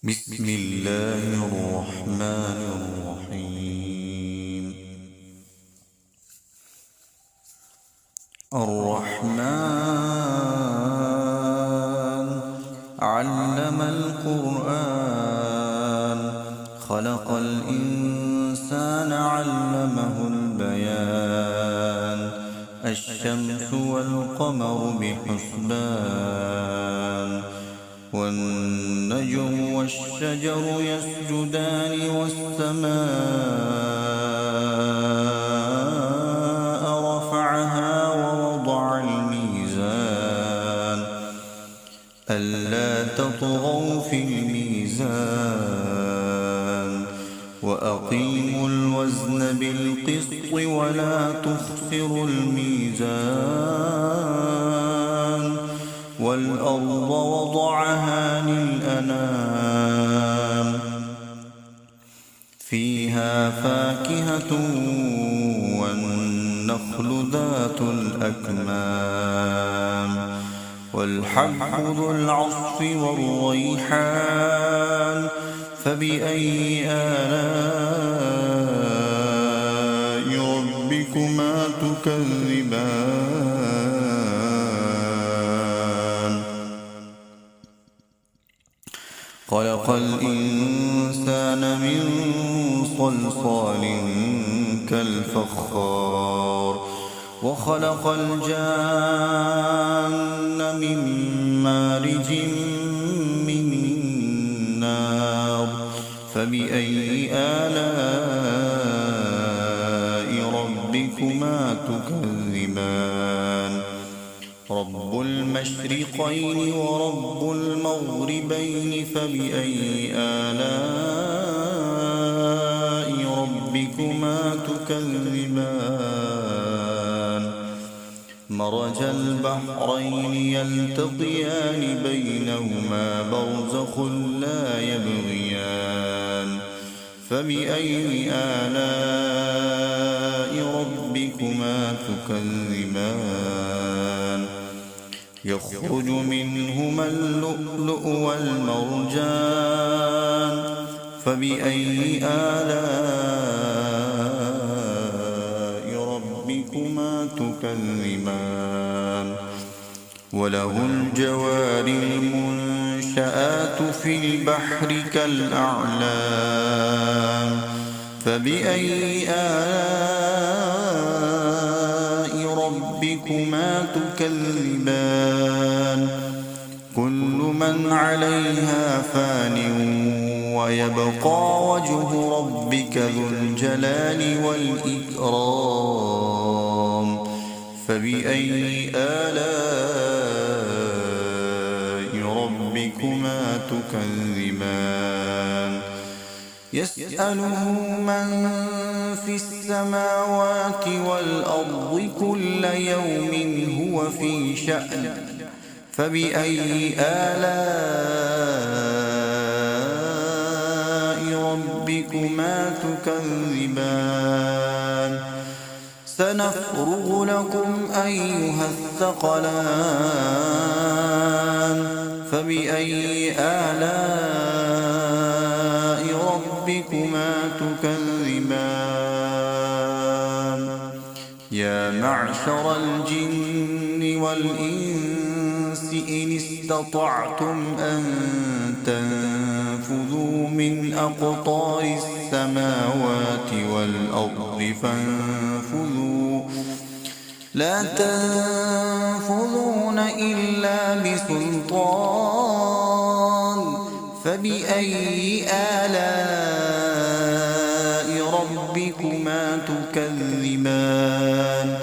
بسم الله الرحمن الرحيم. الرحمن علم القرآن خلق الإنسان علمه البيان الشمس والقمر بحسبان والنجم والشجر يسجدان والسماء رفعها ووضع الميزان ألا تطغوا في الميزان وأقيموا الوزن بالقسط ولا تخسروا الميزان والأرض وضعها للأنام فيها فاكهة والنخل ذات الأكمام والحب ذو العصف والريحان فبأي آلاء ربكما تكذبان خلق الإنسان من صلصال كالفخار وخلق الجان من مارج من نار فبأي آلاء ربكما تكذبان رب المشرقين ورب المغربين فبأي آلاء ربكما تكذبان مرج البحرين يلتقيان بينهما برزخ لا يبغيان فبأي آلاء ربكما تكذبان يخرج منهما اللؤلؤ والمرجان فبأي آلاء ربكما تكذبان وله الجوار المنشآت في البحر كالأعلام فبأي آلاء ربكما تكذبان كل من عليها فان ويبقى وجه ربك ذو الجلال والإكرام فبأي آلاء ربكما تكذبان يسأله من في السماوات والأرض كل يوم هو في شأن فبأي آلاء ربكما تكذبان سنفرغ لكم أيها الثقلان فبأي آلاء ربكما تكذبان يا معشر الجن والإنس إن استطعتم أن تنفذوا من أقطار السماوات والأرض فانفذوا لا تنفذون إلا بسلطان فبأي آلاء ربكما تكذبان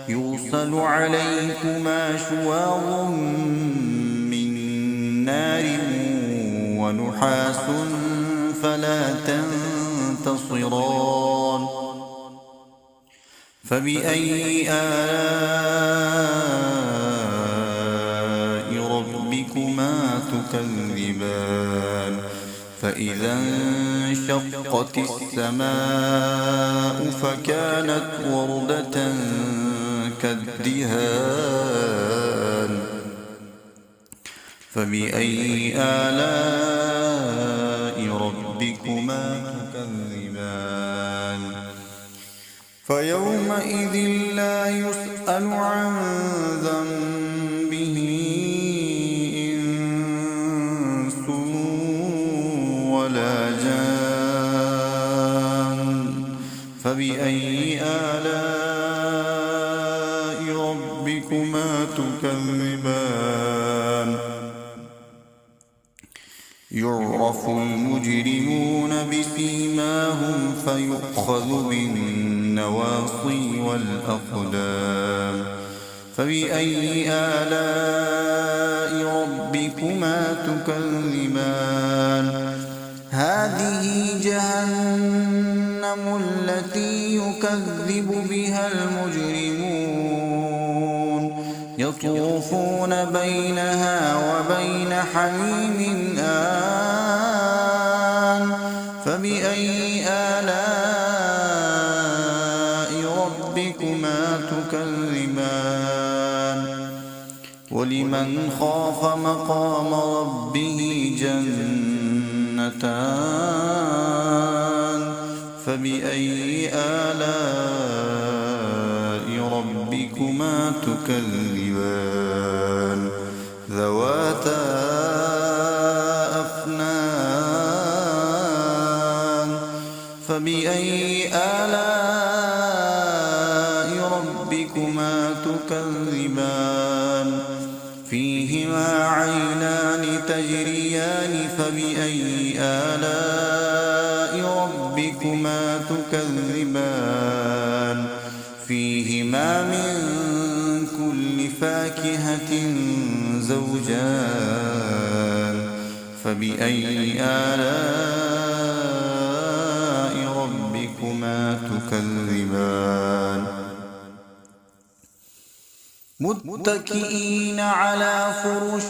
يرسل عليكما شواظ من نار ونحاس فلا تنتصران فبأي آلاء ربكما تكذبان فإذا انشقت السماء فكانت وردة كالدهان فبأي آلاء ربكما تكذبان فيومئذ لا يسأل عن ذنبه إنس ولا جان فبأي آلاء ربكما تكذبان يعرف المجرمون بسيماهم فيؤخذ بالنواصي والأقدام فبأي آلاء ربكما تكذبان هذه جهنم التي يكذب بها المجرمون يطوفون بينها وبين حميم آن فبأي آلاء ربكما تكذبان ولمن خاف مقام ربه جنتان فبأي آلاء ربكما تكذبان ذواتا أفنان فبأي آلاء ربكما تكذبان فيهما عينان تجريان فبأي آلاء ربكما تكذبان فيهما من كل فاكهة زوجان فبأي آلاء ربكما تكذبان متكئين على فرش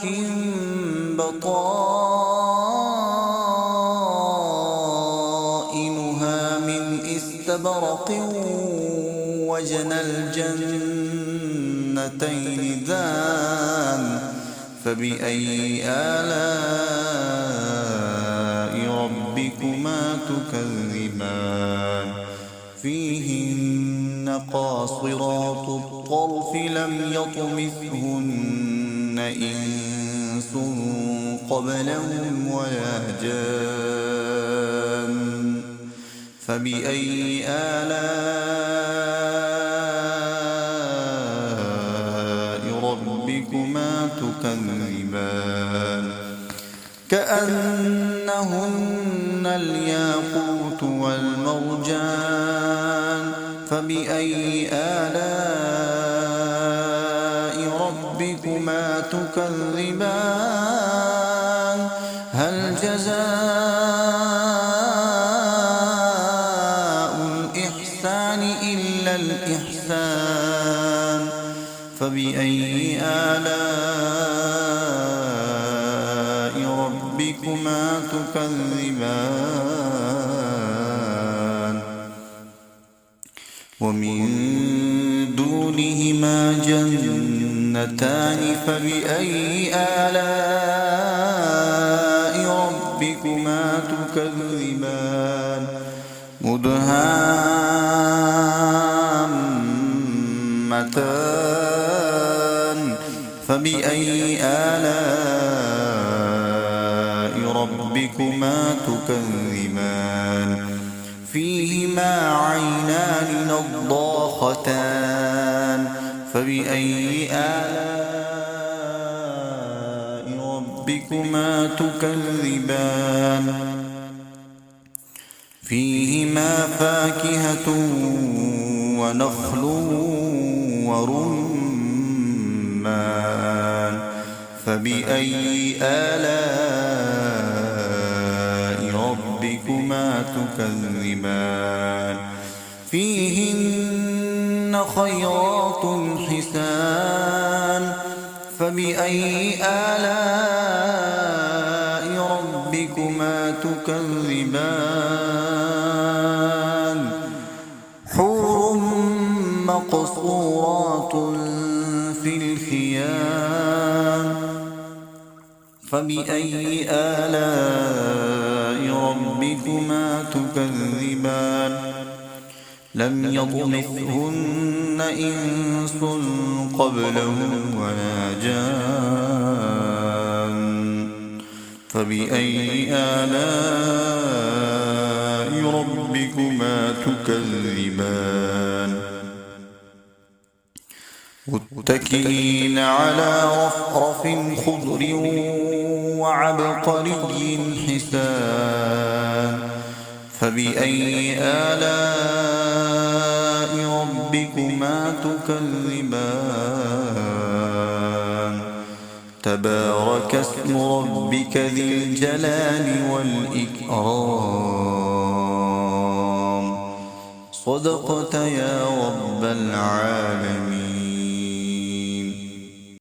بطائنها من استبرق وجنى الجنتين دان فبأي آلاء ربكما تكذبان فيهن قاصرات الطرف لم يطمثهن إنس قبلهم ولا جان فبأي آلاء ربكما تكذبان كأنهن الياقوت والمرجان فبأي آلاء ربكما تكذبان هل جزاء الإحسان إلا الإحسان فبأي آلاء ربكما تكذبان ومن دونهما جنتان فبأي آلاء ربكما تكذبان مدهامتان فبأي آلاء ربكما تكذبان فيهما عينان نضاختان فبأي آلاء ربكما تكذبان فيهما فاكهة ونخل ورمان فبأي آلاء ربكما تكذبان فيهن خيرات حسان فبأي آلاء ربكما تكذبان حور مقصورات في الخيام فبأي آلاء ربكما تكذبان لم يطمثهن إنس قبلهم ولا جان فبأي آلاء ربكما تكذبان متكئين على رفرف خضر وعبقري حسان فبأي آلاء ربكما تكذبان تبارك اسم ربك ذي الجلال والإكرام صدقت يا رب العالمين.